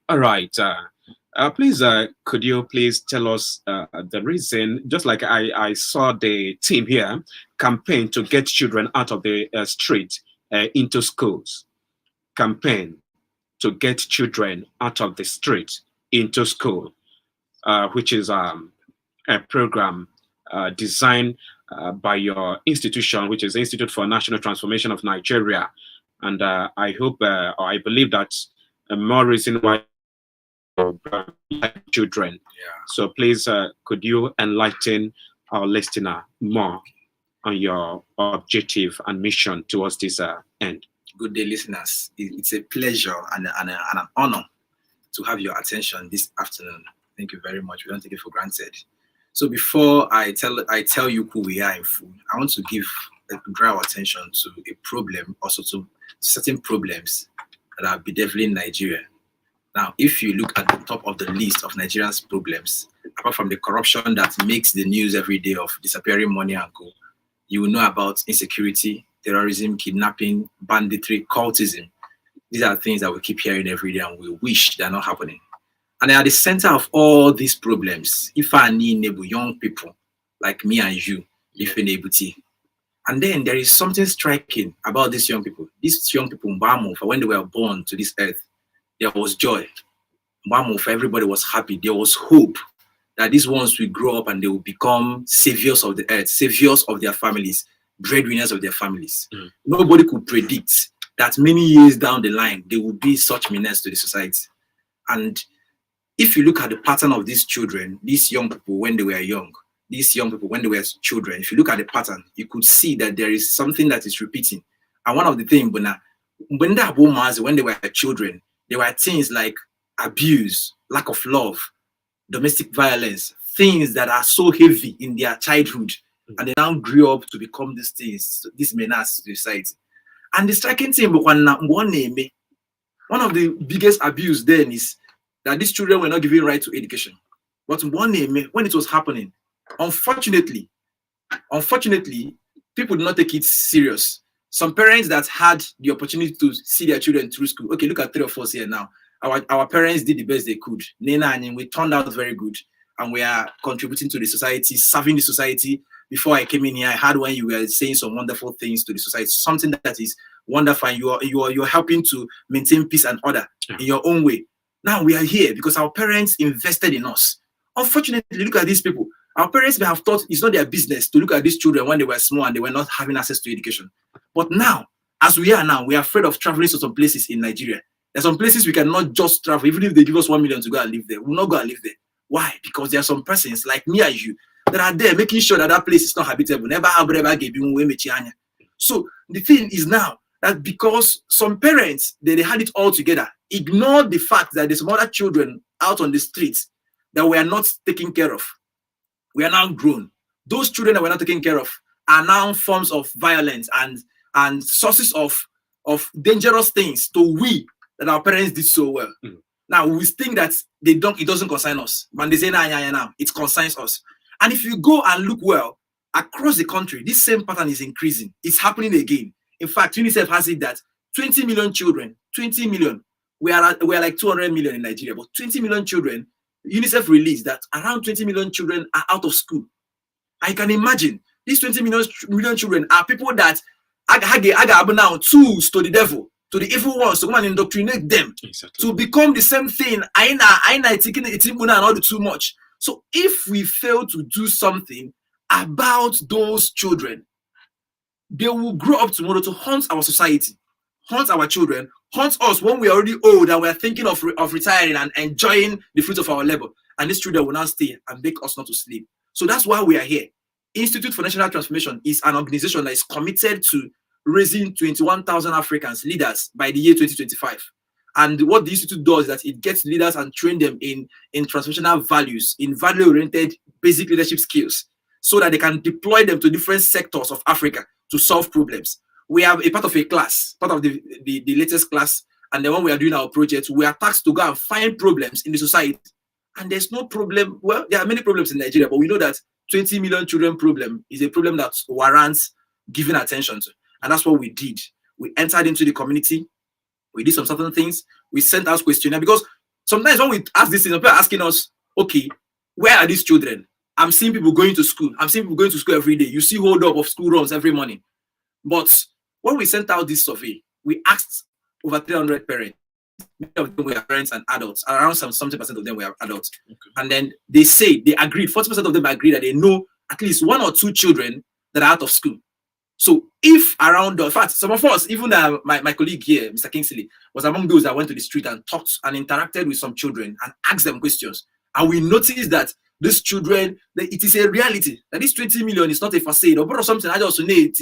All right. Please, could you please tell us the reason? Just like I saw the team here campaign to get children out of the street into schools. Campaign to get children out of the street into school, which is a program designed by your institution, which is Institute for National Transformation of Nigeria. And I hope or I believe that more reason why children. Yeah. So please, could you enlighten our listener more on your objective and mission towards this end? Good day, listeners. It's a pleasure and an honor to have your attention this afternoon. Thank you very much. We don't take it for granted. So before I tell you who we are in full, I want to draw our attention to a problem, also to certain problems that are bedeviling Nigeria. Now, if you look at the top of the list of Nigeria's problems, apart from the corruption that makes the news every day of disappearing money and co, you will know about insecurity, terrorism, kidnapping, banditry, cultism. These are things that we keep hearing every day and we wish they're not happening. And at the center of all these problems, if I need young people like me and you, if able to. And then there is something striking about these young people. These young people, when they were born to this earth, there was joy. Everybody was happy. There was hope that these ones will grow up and they will become saviors of the earth, saviors of their families, breadwinners of their families. Nobody could predict that many years down the line, they will be such menace to the society. And if you look at the pattern of these children, these young people when they were young, these young people when they were children, if you look at the pattern, you could see that there is something that is repeating. And one of the things, when they were children, there were things like abuse, lack of love, domestic violence, things that are so heavy in their childhood, and they now grew up to become these things, this menace to the society. And the striking thing, one of the biggest abuse then is that these children were not given right to education. But when it was happening, unfortunately, people did not take it serious. Some parents that had the opportunity to see their children through school. Okay, look at 3 of us here now. Our parents did the best they could. Nena and we turned out very good. And we are contributing to the society, serving the society. Before I came in here, I had when you were saying some wonderful things to the society, something that is wonderful. And you're helping to maintain peace and order in your own way. Now we are here because our parents invested in us. Unfortunately, look at these people. Our parents may have thought it's not their business to look at these children when they were small and they were not having access to education. But now, as we are now, we are afraid of traveling to some places in Nigeria. There's some places we cannot just travel. Even if they give us 1 million to go and live there, we'll not go and live there. Why? Because there are some persons like me and you that are there making sure that that place is not habitable. So the thing is now that because some parents, they had it all together, ignored the fact that there's some other children out on the streets that we are not taking care of. We are now grown. Those children that we're not taking care of are now forms of violence and sources of dangerous things to we that our parents did so well. Now we think that it doesn't concern us. Man, they say now it concerns us. And if you go and look well across the country, this same pattern is increasing. It's happening again. In fact, UNICEF has it that 20 million children, 20 million, we are like 200 million in Nigeria, but 20 million children, UNICEF released that around 20 million children are out of school. I can imagine these 20 million children are people that aga now tools to the devil, to the evil ones, to come and indoctrinate them to become the same thing. I taking it and all too much. So if we fail to do something about those children, they will grow up tomorrow to haunt our society, haunt our children, haunt us when we're already old and we're thinking of retiring and enjoying the fruits of our labor. And these children will now stay and make us not to sleep. So that's why we are here. Institute for National Transformation is an organization that is committed to raising 21,000 Africans leaders by the year 2025. And what the institute does is that it gets leaders and train them in transformational values, in value-oriented basic leadership skills, so that they can deploy them to different sectors of Africa to solve problems. We have a part of a class, part of the latest class, and then when we are doing our project, we are tasked to go and find problems in the society. And there's no problem. Well, there are many problems in Nigeria, but we know that 20 million children problem is a problem that warrants giving attention to. And that's what we did. We entered into the community. We did some certain things. We sent out questionnaire because sometimes when we ask these things, people are asking us, okay, where are these children? I'm seeing people going to school. I'm seeing people going to school every day. You see hold up of school runs every morning. But when we sent out this survey, we asked over 300 parents. Many of them were parents and adults. Around some 70% of them were adults. Okay. And then they agreed, 40% of them agreed that they know at least 1 or 2 children that are out of school. So if around, in fact, some of us, even my colleague here, Mr. Kingsley, was among those that went to the street and talked and interacted with some children and asked them questions. And we noticed that these children, it is a reality that this 20 million is not a facade or something. I just need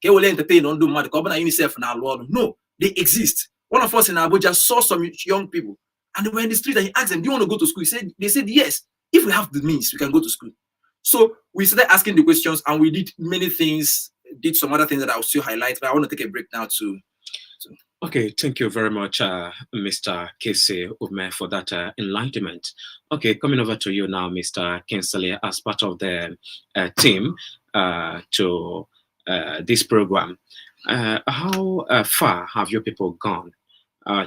entertain on do UNICEF and no, they exist. One of us in Abuja saw some young people and they were in the street and he asked them, do you want to go to school? They said yes. If we have the means, we can go to school. So we started asking the questions and we did many things, did some other things that I'll still highlight, but I want to take a break now to. Okay, thank you very much, Mr. Kese Ume, for that enlightenment. Okay, coming over to you now, Mr. Kingsley, as part of the team to this program. How far have your people gone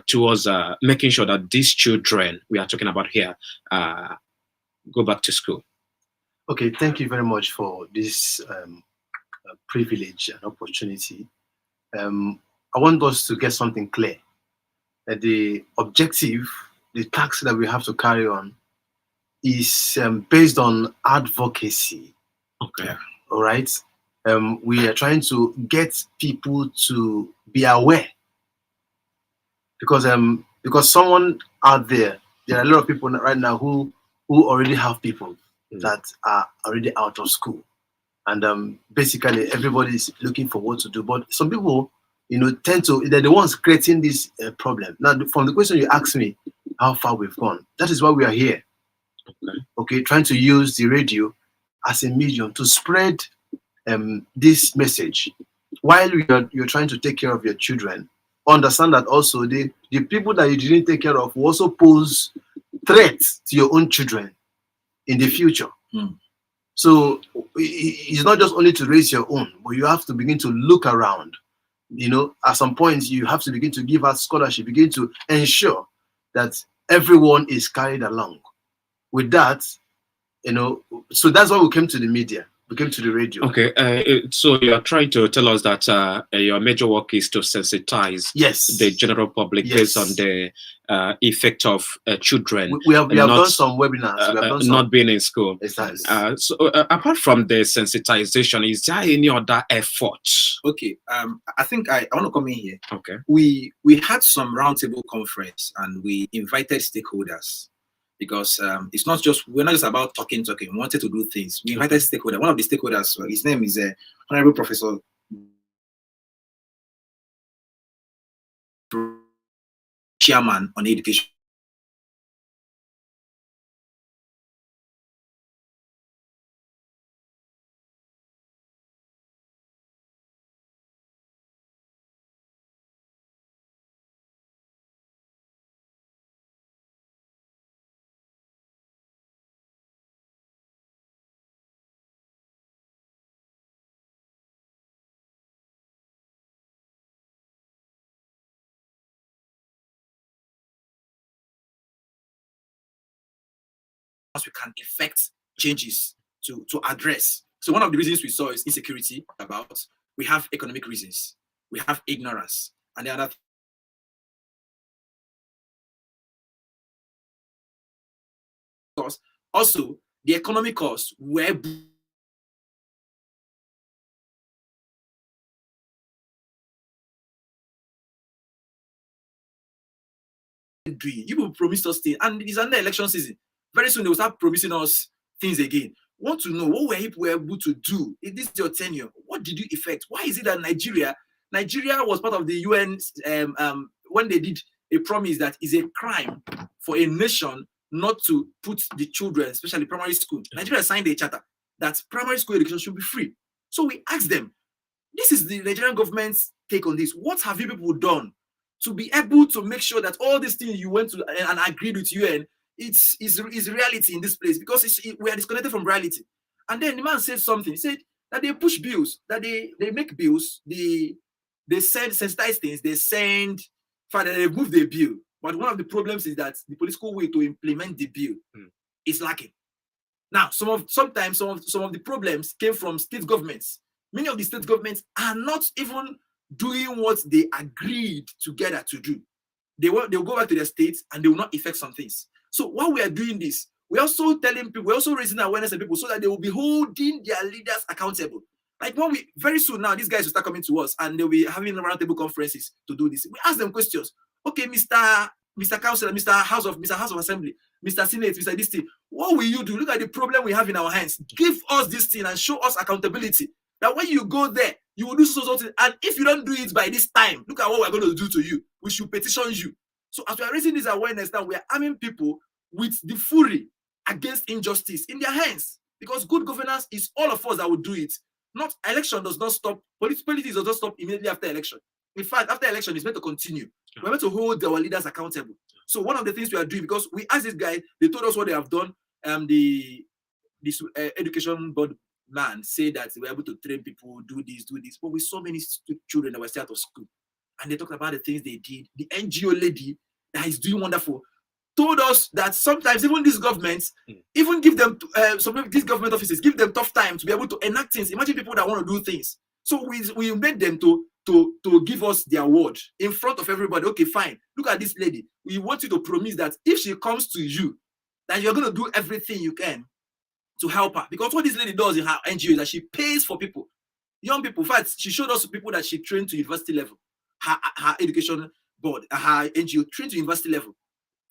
towards making sure that these children we are talking about here go back to school? Okay, thank you very much for this privilege and opportunity. I want us to get something clear. That the objective, the task that we have to carry on is based on advocacy. Okay. All right. We are trying to get people to be aware. Because someone out there are a lot of people right now who already have people that are already out of school. And basically everybody is looking for what to do. But some people, they're the ones creating this problem. Now, from the question you asked me, how far we've gone, that is why we are here. Okay, trying to use the radio as a medium to spread this message. While you're trying to take care of your children, understand that also the people that you didn't take care of will also pose threats to your own children in the future. So it's not just only to raise your own, but you have to begin to look around. At some point, you have to begin to give out scholarship, begin to ensure that everyone is carried along. With that, so that's why we came to the media. We came to the radio. Okay, so you are trying to tell us that your major work is to sensitize the general public based on the effect of children. We have done some webinars. We have done not being in school. Exactly. So apart from the sensitization, is there any other effort? Okay, I think I want to come in here. Okay. We had some roundtable conference and we invited stakeholders. Because it's not just, we're not just about talking. We wanted to do things. We invited stakeholders. One of the stakeholders, his name is Honorable Professor Chairman on Education. We can effect changes to address. So one of the reasons we saw is insecurity. We have economic reasons, we have ignorance, and the other cost. Also, the economic costs were doing. You will promise us things, and it is under election season. Very soon they will start promising us things again. Want to know what were able to do in this your tenure? What did you effect? Why is it that Nigeria was part of the UN when they did a promise that is a crime for a nation not to put the children, especially primary school. Nigeria signed a charter that primary school education should be free. So we asked them, this is the Nigerian government's take on this. What have you people done to be able to make sure that all these things you went to and agreed with UN is reality in this place? Because we are disconnected from reality. And then the man said something. He said that they push bills, that they make bills, they send sensitize things, they move the bill. But one of the problems is that the political will to implement the bill is lacking. Now, sometimes some of the problems came from state governments. Many of the state governments are not even doing what they agreed together to do. They'll go back to their states and they will not effect some things. So while we are doing this, we're also telling people, we're also raising awareness of people so that they will be holding their leaders accountable. Like when we very soon now, these guys will start coming to us and they'll be having roundtable conferences to do this. We ask them questions. Okay, Mr. Councilor, Mr. House of Assembly, Mr. Senate, Mr. This thing, what will you do? Look at the problem we have in our hands. Give us this thing and show us accountability. That when you go there, you will do something. And if you don't do it by this time, look at what we're going to do to you. We should petition you. So as we are raising this awareness now, we are arming people with the fury against injustice in their hands. Because good governance is all of us that will do it. Not election does not stop. Politics does not stop immediately after election. In fact, after election, it's meant to continue. We're meant to hold our leaders accountable. So one of the things we are doing, because we asked this guy, they told us what they have done. This education board man said that they were able to train people, do this. But we saw many children that were still out of school. And they talked about the things they did. The NGO lady that is doing wonderful told us that sometimes even these governments, even give them, these government offices, give them tough time to be able to enact things. Imagine people that want to do things. So we made them to give us their word in front of everybody. Okay, fine. Look at this lady. We want you to promise that if she comes to you, that you're going to do everything you can to help her. Because what this lady does in her NGO is that she pays for people, young people. In fact, she showed us people that she trained to university level. Her education board, her NGO trained to university level.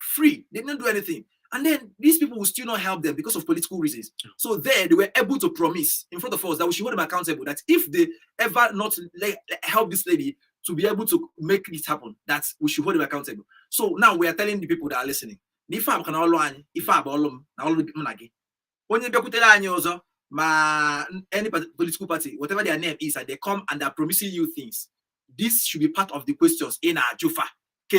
Free. They didn't do anything. And then these people will still not help them because of political reasons. So there, they were able to promise in front of us that we should hold them accountable, that if they ever not help this lady to be able to make it happen, that we should hold them accountable. So now we are telling the people that are listening, any political party, whatever their name is, and they come and are promising you things, this should be part of the questions in our Jufa. How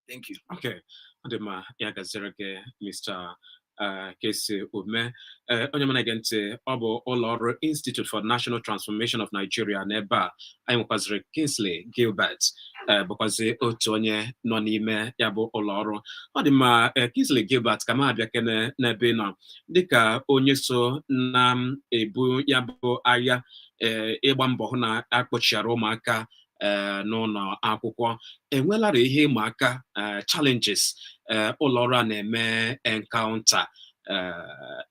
thank you. Okay. Adema Yagazereke, Mr. Kese Ume, Onyamanagente, Obo Oloro Institute for National Transformation of Nigeria, Neba, Aympazre Kingsley Gilbert, because Otonye Nonime Yabo Oloro, Odima Kingsley Gilbert, Kamabia Kene Nebina, Dika Onyeso Nam Ebu Yabo Aya, Ebambohuna Akpocharomaka. No akwụkwọ enwelara ihe ịma aka challenges ụlọọrụ a na-eme encounter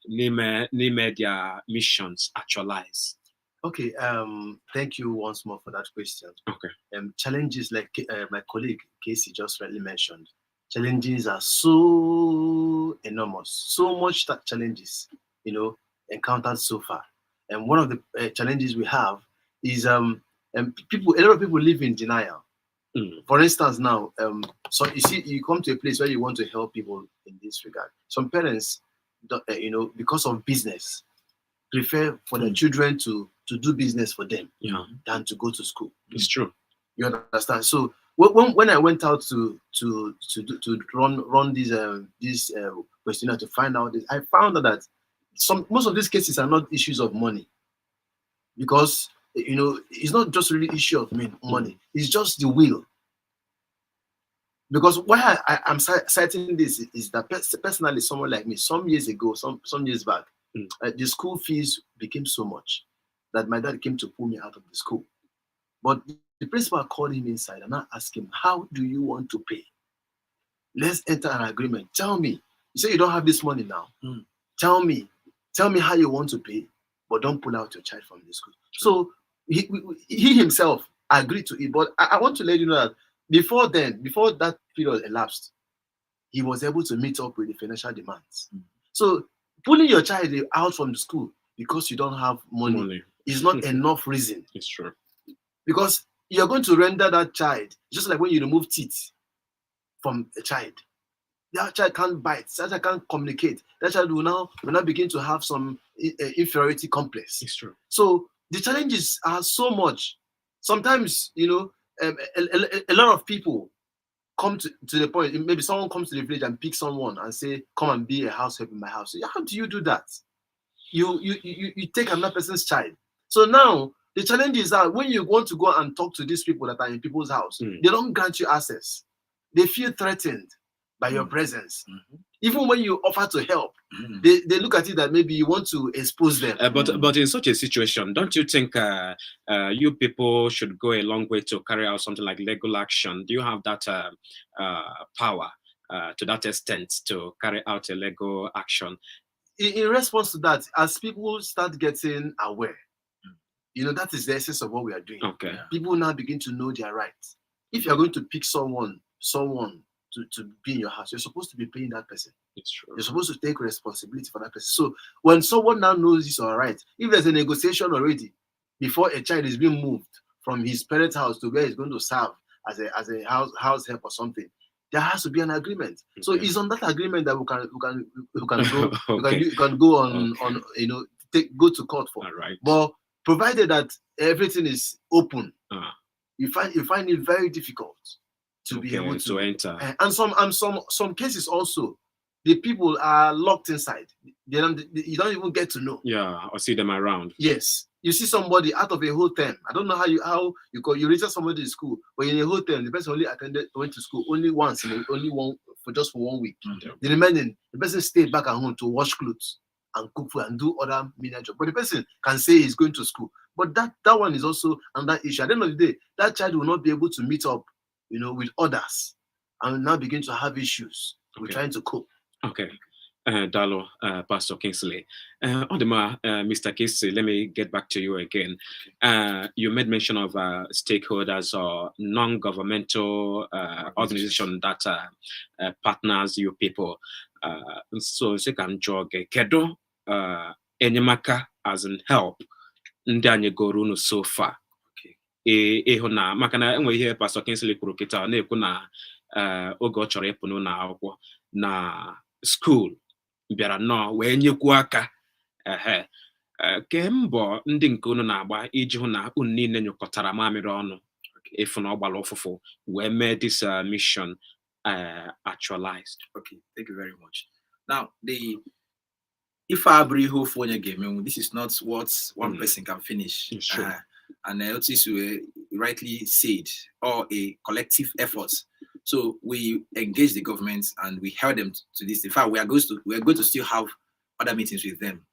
n'ime their missions actualize. Okay, thank you once more for that question. Okay. Challenges like my colleague Casey just rightly mentioned, challenges are so enormous, so much that challenges, encountered so far. And one of the challenges we have is and a lot of people live in denial. For instance, now, so you see, you come to a place where you want to help people in this regard. Some parents, because of business, prefer for their children to do business for them than to go to school. It's true. You understand? So when I went out to run this questionnaire to find out this, I found out that most of these cases are not issues of money, because it's not just really issue of money. It's just the will. Because why I'm citing this is that personally, someone like me, some years ago, some years back, the school fees became so much that my dad came to pull me out of the school. But the principal called him inside and I asked him, how do you want to pay? Let's enter an agreement. Tell me. You say you don't have this money now. Tell me how you want to pay, but don't pull out your child from the school. So he himself agreed to it. But I want to let you know that before that period elapsed, he was able to meet up with the financial demands. So pulling your child out from the school because you don't have money is not enough reason. It's true. Because you're going to render that child, just like when you remove teeth from a child. That child can't bite, that child can't communicate. That child will now begin to have some inferiority complex. It's true. So the challenges are so much. Sometimes, a lot of people come to the point, maybe someone comes to the village and picks someone and say, come and be a house help in my house. How do you do that? You take another person's child. So now, The challenge is that when you want to go and talk to these people that are in people's house, they don't grant you access. They feel threatened by your presence. Even when you offer to help, they look at it that maybe you want to expose them. But in such a situation, don't you think you people should go a long way to carry out something like legal action? Do you have that power to that extent to carry out a legal action? In response to that, as people start getting aware, that is the essence of what we are doing. Okay. People now begin to know their rights. If you're going to pick someone to be in your house, you're supposed to be paying that person. It's true. You're supposed to take responsibility for that person. So when someone now knows his all right, if there's a negotiation already before a child is being moved from his parents' house to where he's going to serve as a house help or something, there has to be an agreement. Okay. So it's on that agreement that we can go okay. you can go on go to court for. All right. But provided that everything is open, you find it very difficult to be able to enter. And some cases also, the people are locked inside. You don't even get to know. Yeah, or see them around. Yes, you see somebody out of a whole term. I don't know how you register somebody in school, but in a whole term, the person only went to school only once, for 1 week. Okay. The remaining, the person stayed back at home to wash clothes and cook food and do other menial jobs. But the person can say he's going to school. But that one is also another issue. At the end of the day, that child will not be able to meet up, with others, and now begin to have issues with trying to cope. Okay. Dalo, Pastor Kingsley. Mr. Kingsley, let me get back to you again. You made mention of stakeholders or non-governmental organization that partners you people. So, second jog, kedo enyemaka as in help ndị anyị goro unu so far. Ịhụ na maka na enwe ihe Pastor Kingsley kwuru kịta na-ekwu na oge ọ chọrọ ịpụ n'ụlọ akwụkwọ na school bịara nnọọ wee nyekwu aka kembọ ndị nke unu na-agba iji hụ na unu niile nyụkọtara mamịrị ọnụ ịfụ na ọgbara ụfụfụ wee mee this mission actualized. Okay, thank you very much. Now, if I bring hope for your game, this is not what one person can finish. Sure. And notice we rightly said, or a collective effort. So we engage the government and we held them to this. In fact, we are going to still have other meetings with them,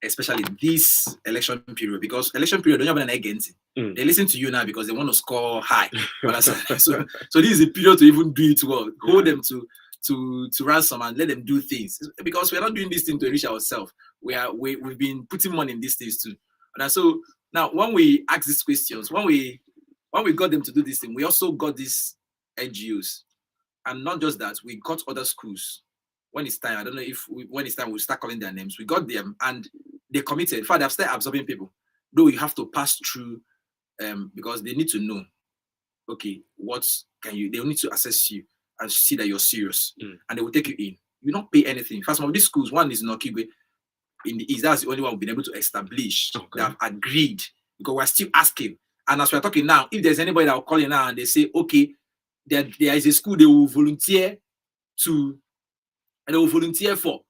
especially this election period, because election period don't have an against it. They listen to you now because they want to score high. so this is a period to even do it well. Hold them to ransom and let them do things, because we are not doing this thing to enrich ourselves. We've been putting money in these things too. And so now when we ask these questions, when we got them to do this thing, we also got these NGOs, and not just that, we got other schools. When it's time, I don't know when it's time we'll start calling their names. We got them and they committed. In fact, they've started absorbing people. Though you have to pass through, because they need to know, okay, they will need to assess you and see that you're serious, and they will take you in. You don't pay anything. First of all, these schools, one is in Okigwe in the East. That's the only one we've been able to establish. Okay. They have agreed, because we're still asking. And as we're talking now, if there's anybody that will call in now and they say, okay, there is a school they will volunteer to, and they will volunteer for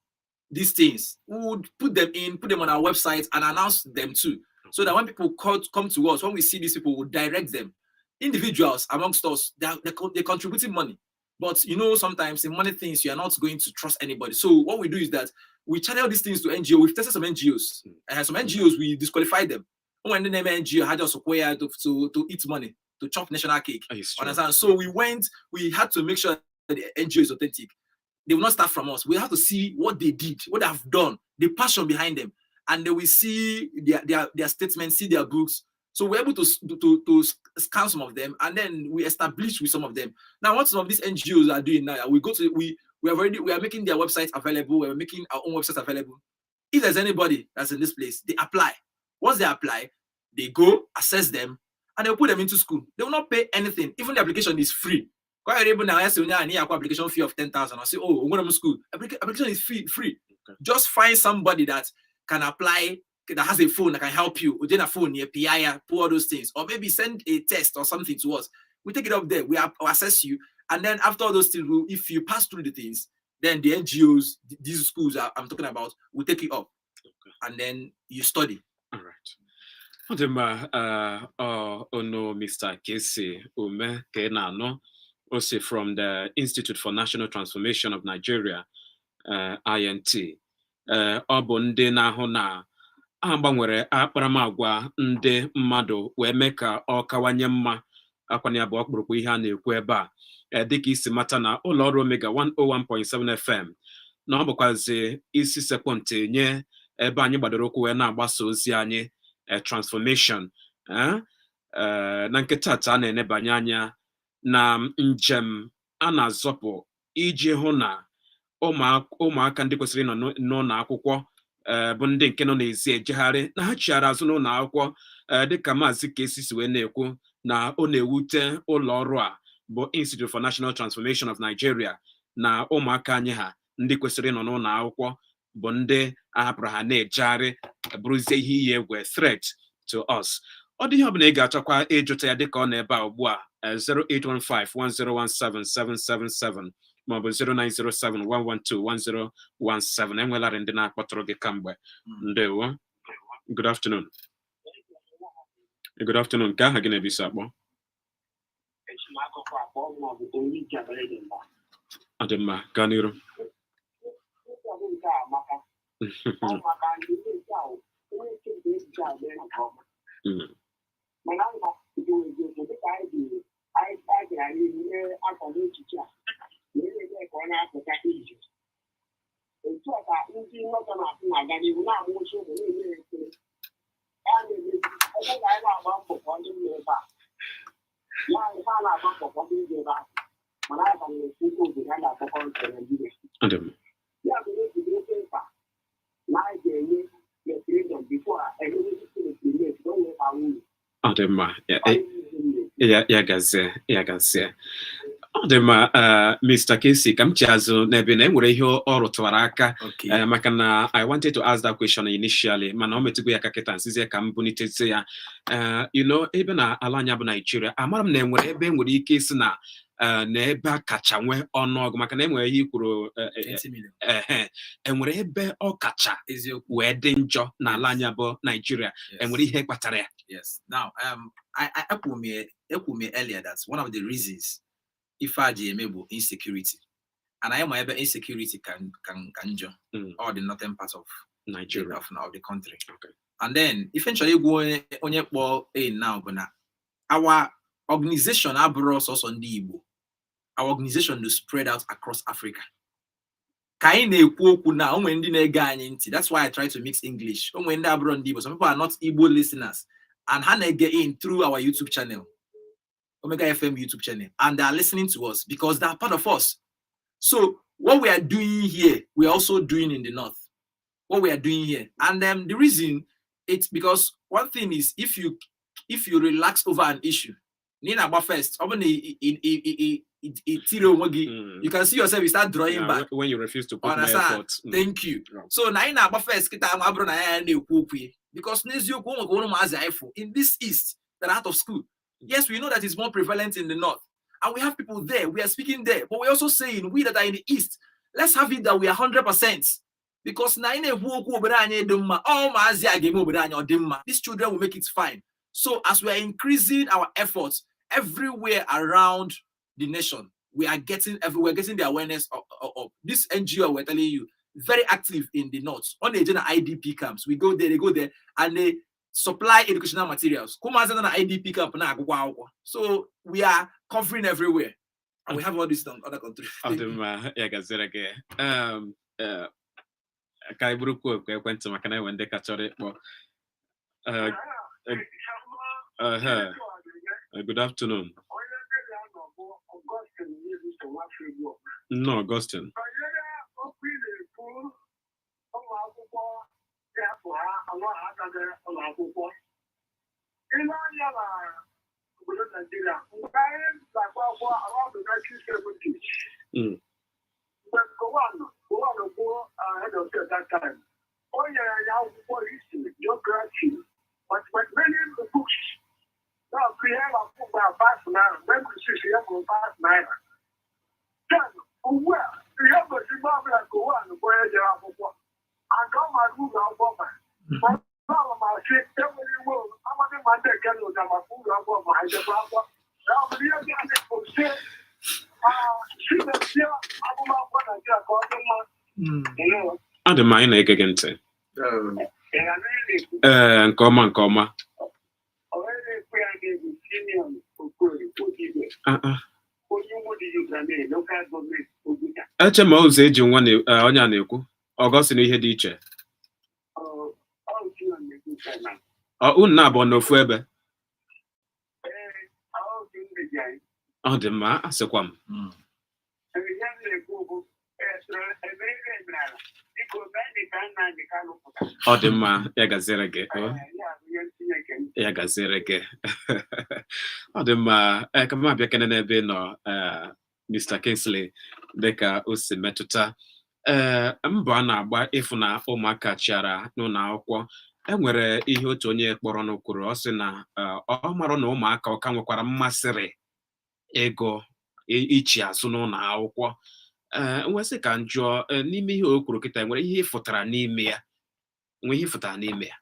these things, we would put them on our website and announce them too. So that when people come to us, when we see these people, we'll direct them. Individuals amongst us, they're contributing money. But sometimes in money things, you are not going to trust anybody. So what we do is that we channel these things to NGOs. We've tested some NGOs. And some NGOs, we disqualify them. When the name NGO had us acquired to eat money, to chop national cake. Understand? So we had to make sure that the NGO is authentic. They will not start from us. We have to see what they did, what they have done, the passion behind them. And then we see their statements, see their books. So we're able to scan some of them, and then we establish with some of them. Now, what some of these NGOs are doing now, we are making their websites available. We're making our own websites available. If there's anybody that's in this place, they apply. Once they apply, they go assess them, and they'll put them into school. They will not pay anything. Even the application is free. Quite able now, I say, I need an application fee of 10,000. I say, oh, I'm going to school. Application is free. Okay. Just find somebody that can apply, that has a phone that can help you. Within a phone, near PIA, pull all those things. Or maybe send a test or something to us. We take it up there. We assess you. And then after all those things, if you pass through the things, then the NGOs, these schools I'm talking about, will take you up. Okay. And then you study. All right. Ono Mr. Casey Ume Kenano, also from the Institute for National Transformation of Nigeria, INT. Ọ bụ ndị na-ahụ na a gbanwere akparamagwa ndị mmadụ wee mee ka ọ kawanye mma. Akwanye abụọ kpụrụkpụ ihe a na-ekwu ebe a, dịka isi mata na ụlọ ọrụ Omega 101.7 FM na ọ bụkwazi isi sekpọntị nye ebe anyị gbadoro okwu wee na-agbasa ozi anyị transformation. Na nkịta taa na-enebanye anya na njem a na-azọpụ iji hụ na ụmụaka ndị kwesịrị ịnọ n'ụlọ akwụkwọ bụ ndị nke nọ n'ezi ejegharị na ha chiara azụ n'ụlọ akwụkwọ, dịka Maazị Kesi si wee na-ekwu na ọ na-ewute ụlọ ọrụ a bụ Institute for National Transformation of Nigeria na ụmụaka anyị ha ndị kwesịrị ịnọ n'ụlọ akwụkwọ bụ ndị ahapụrụ ha na-ejegharị bụrụzie ihe iyi egwu, threat to us. Ọ dị ihe ọbụla ị ga-achọkwa ịjụta ya dịka ọ na ebe a ugbu a 08151017777 maọbụ 09071121017. Enwelarị ndị na-akpọtụrụ gị kamgbe. Ndewo. Good afternoon. Good afternoon. Ka aha gị na-ebisi akpọ? Ọ dị mma, gaa n'iru. Ya gazie. Ọ dị mma, Mr. Casey, ka m chi azụ n'ebe na enwere ihe ọ rụtụwara aka, maka na I wanted to ask that question initially, mana o metụgo ya ka kịta nsizie ka m bunitezi ya. Ebe na ala anya bụ Nigeria, amara m na enwere ebe enwere ike isi na ebe a kacha nwee ọnụọgụ, maka na enwere ihe ikwuru enwere ebe ọ kacha wee dị njọ na ala anya bụ Nigeria. Enwere ihe kpatara ya? Yes. Now, I echoed me earlier that one of the reasons if I GMA insecurity, and I am my insecurity can or the northern part of Nigeria of the country. Okay. And then eventually go on your now, but our organization also on the Igbo. Our organization to spread out across Africa. That's why I try to mix English. Some people are not Igbo listeners, and they get in through our YouTube channel, Omega FM YouTube channel, and they are listening to us because they are part of us. So what we are doing here, we are also doing in the north. What we are doing here, and the reason it's because one thing is if you relax over an issue, Nina first, you can see yourself, you start drawing back when you refuse to put my effort. Thank you. So now first because in this east that are out of school. Yes, we know that it's more prevalent in the north, and we have people there. We are speaking there, but we're also saying we that are in the east, let's have it that we are 100%. Because these children will make it fine. So as we are increasing our efforts everywhere around the nation, we're getting the awareness of this NGO. We're telling you, very active in the north. On the agenda IDP camps, we go there, they go there, and they supply educational materials. IDP camp. So we are covering everywhere, and we have all this done other countries. Good afternoon. No, Augustine. But many books now we have a book by past now, when we see here for past nine. Then, well, we have a Zimbabwe go on where they are for. And come and move our woman. But now, my shit, every world, I'm a Adị m anyị na-ege gị ntị. Nke ọma nke ọma. Eche ma ụzọ eji nwa onye a na-ekwu ọgọ si na ihe dị iche. Unu na-abụọ n'ofu ebe. Ọ dị mma, asịkwa m. Ọ dị mma, ya gaziere gị. Ya gaziere gị. Ọ dị mma, ka m abịa kene n'ebe nọ Mr. Kingsley dịka o si metụta mbọ a na-agba ịfụ na ụmụaka chịara n'ụlọ akwụkwọ. Enwere ihe otu onye kpọrọ n'okwuru, ọ sị na ọ marụ na ụmụaka ọka nwekwara mmasịrị ego ichi azụ n'ụlọ akwụkwọ. Nwesị ka njụọ n'ime ihe o kwuru kịta nwere ihe ịfụtara n'ime ya. Nwe ihe ịfụtara n'ime ya.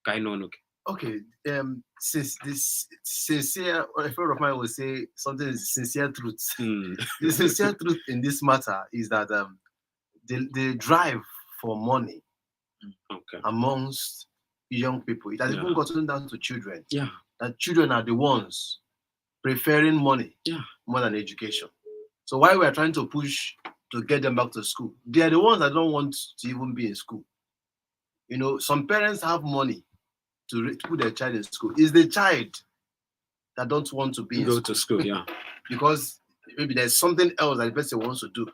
Ka anyị n'ọnụ gị. Okay, since this sincere, a friend of mine will say something is sincere truth. The sincere truth in this matter is that the drive for money amongst young people, it has even gotten down to children. Yeah. That children are the ones preferring money more than education. So while we are trying to push to get them back to school, they are the ones that don't want to even be in school. You know, some parents have money to put their child in school. It's the child that don't want to be go to school, yeah. Because maybe there's something else that the person wants to do,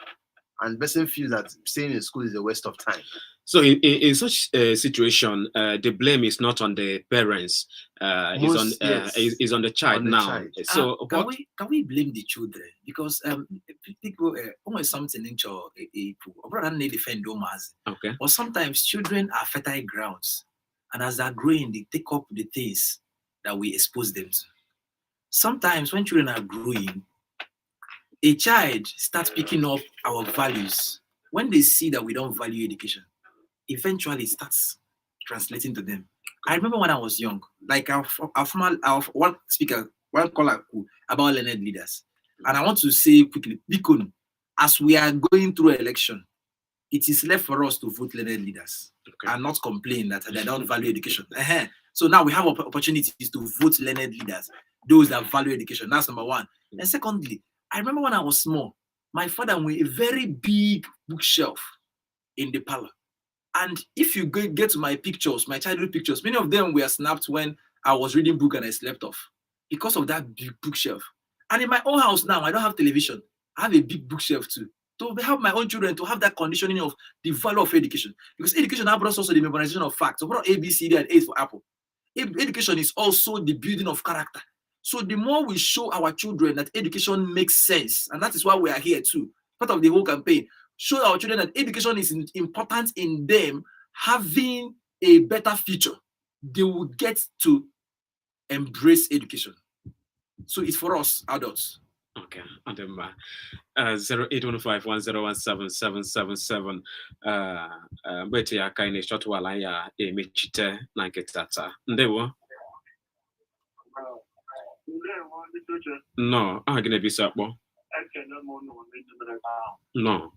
and the person feels that staying in school is a waste of time. So in such a situation, the blame is not on the parents. Is on the child now. So can we blame the children? Because people almost something in need defend okay. Or sometimes children are fertile grounds, and as they're growing, they take up the things that we expose them to. Sometimes when children are growing, a child starts picking up our values. When they see that we don't value education, eventually it starts translating to them. I remember when I was young, like our one speaker, one caller about learned leaders. And I want to say quickly, Bikun, as we are going through an election, it is left for us to vote learned leaders and not complain that they don't value education. So now we have opportunities to vote learned leaders, those that value education. That's number one. And secondly, I remember when I was small, my father had a very big bookshelf in the parlor. And if you get to my pictures, my childhood pictures, many of them were snapped when I was reading book and I slept off because of that big bookshelf. And in my own house now, I don't have television. I have a big bookshelf too. To help my own children to have that conditioning of the value of education. Because education brought also the memorization of facts. So brought A, B, C, D, and A for Apple. Education is also the building of character. So the more we show our children that education makes sense, and that is why we are here too, part of the whole campaign, show our children that education is important in them having a better future, they will get to embrace education. So it's for us adults. Okay, 08151017777 beti ya ka ine short wala ya emechite na nketata. Ndewo. No, gonna be sakpo. No. No.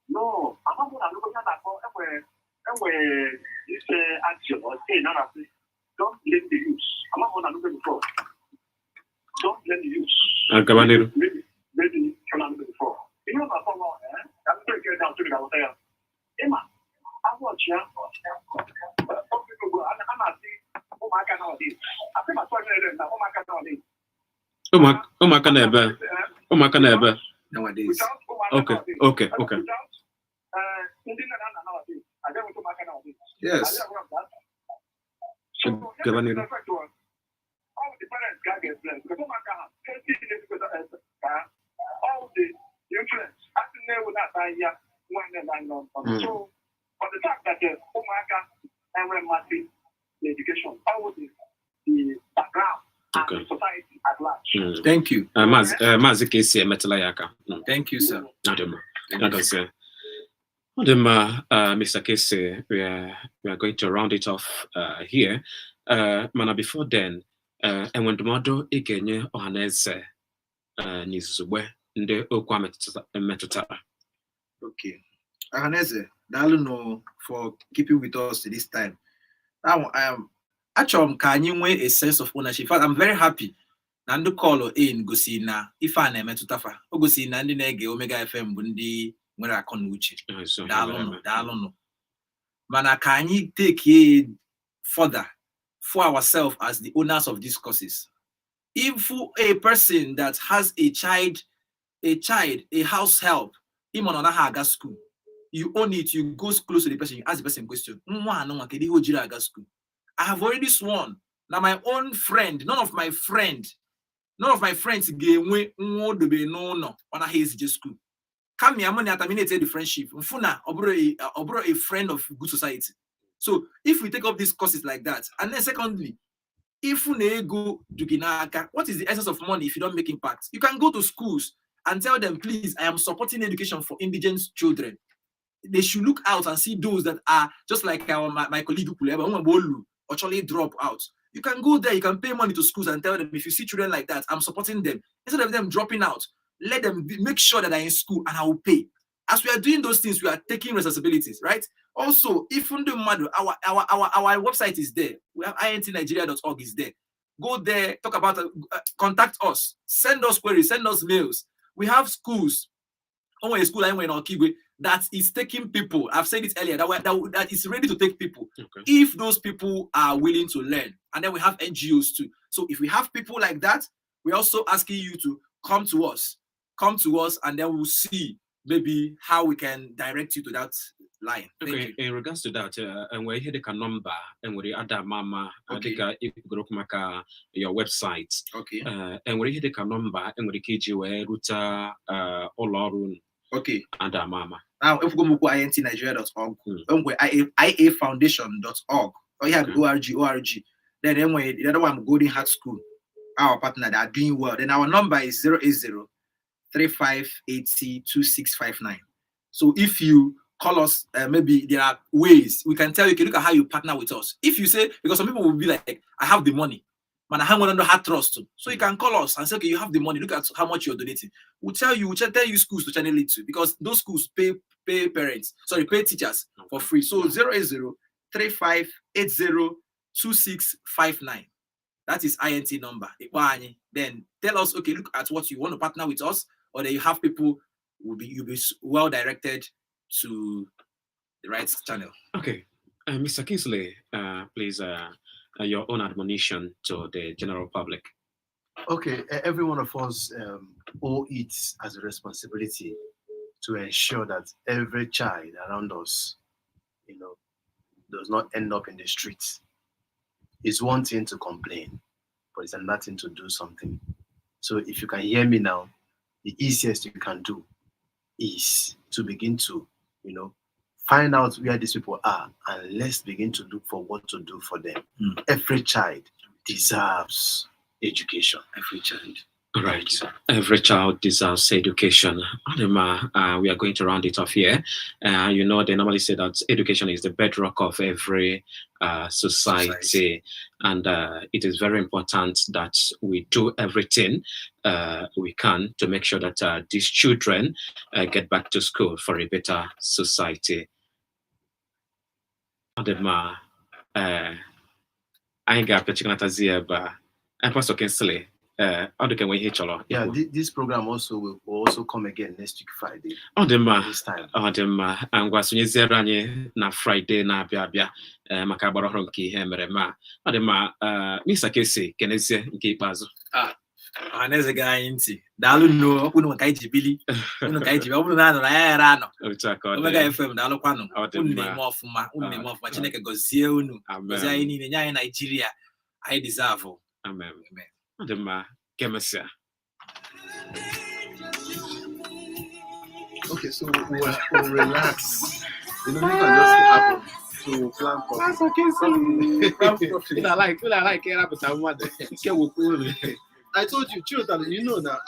No, I'm not going to look at that. This action or say, don't blame the youth. I'm not going to look at the fraud. Don't blame the youth. Maybe from the before. You know, I'm going to get down to the hotel. Emma, I watch you. I'm not seeing. Oh my God, nowadays. I think my son is now. Oh my God, nowadays. Oh my God, never. Oh my God, never. Nowadays. Okay. Yes. So, all the parents can't get blessed because all the influence, I think they will not die here when they're not. So, for the fact that and when Marty, education. How is the background and the society at large? Thank you. Mazi Kesi emetụla ya aka. Thank you, sir. Mr. Kesi, we are going to round it off here. Mana before then, enwendụmọdụ ị ga-enye ọhaneze n'izugbe ndị okwu metụtara. Okay. Ọhaneze, daalụ no for keeping with us to this time. Now, actually, can you weigh a sense of ownership? In fact, I'm very happy. Nandu call in gosi na ife a na-eme tụtafa. O gosi na ndị na-ege Omega FM bụ ndị nwere akọ na uche. Daalụ. Mana ka anyị take it further for ourselves as the owners of these courses. If a person that has a house help, him on another school, you own it, you go close to the person, you ask the person question. I have already sworn. Now my own friend, none of my friends gave me no on a hazy school. Come here, money terminated the friendship. Mfuna obro a friend of good society. So if we take up these courses like that, and then secondly, if you go to Ginaka, what is the essence of money if you don't make impact? You can go to schools and tell them, please, I am supporting education for indigenous children. They should look out and see those that are just like my colleague who actually drop out. You can go there, you can pay money to schools and tell them, if you see children like that, I'm supporting them. Instead of them dropping out, let them make sure that they're in school and I will pay. As we are doing those things, we are taking responsibilities, right? Also, if our website is there, we have intnigeria.org is there. Go there, talk about contact us, send us queries, send us mails. We have schools. That is taking people. I've said it earlier that is ready to take people. Okay. If those people are willing to learn, and then we have NGOs too. So if we have people like that, we're also asking you to come to us, and then we'll see maybe how we can direct you to that line. Okay. In regards to that, and we hit a number, and we add mama, your website. Okay. And we hit a number, and we KG Ruta all. Okay. And mama. Now, if we go to intnigeria.org, iafoundation.org, or you have org. Then anyway, the other one, Golden Heart School, our partner that are doing well. Then our number is 080-3580-2659. So if you call us, maybe there are ways we can tell you, look at how you partner with us. If you say, because some people will be like, I have the money, but I haven't had trust to. So you can call us and say, okay, you have the money, look at how much you're donating. We'll tell you schools to channel it to, because those schools pay teachers for free. So 080-3580-2659. That is INT number. Then tell us, okay, look at what you want to partner with us, or that you have people you'll be well directed to the right channel. Okay. Mr. Kingsley, please, your own admonition to the general public. Okay, every one of us owe it as a responsibility to ensure that every child around us, does not end up in the streets. It's one thing to complain, but it's another thing to do something. So if you can hear me now, the easiest you can do is to begin to, find out where these people are, and let's begin to look for what to do for them. Every child deserves education. Every child. Right. Every child deserves education. We are going to round it off here. They normally say that education is the bedrock of every society. And it is very important that we do everything we can to make sure that these children get back to school for a better society. I got Pastor Kingsley. Yeah, this program also will also come again next week Friday. This time. And was na Friday na bia maka gbara ọhụrụ nke ihe mere ma. Mr. Kingsley kenezie nke ikpeazụ. Ọhaneze ga-anyị ntị. Daalụ nno, ọkwụnụ maka iji bili. Unu ka iji, ọ bụrụ na anọ na ya yara anọ. Omega FM daalụkwanụ. Unu na-eme ọfụma, Chineke gọzie unu. Gọzie anyị niile, nye anyị Nigeria. I deserve. Amen. Okay, so we'll relax. You can just happen. to plan for. That's okay. I like it. I told you, children, you know now.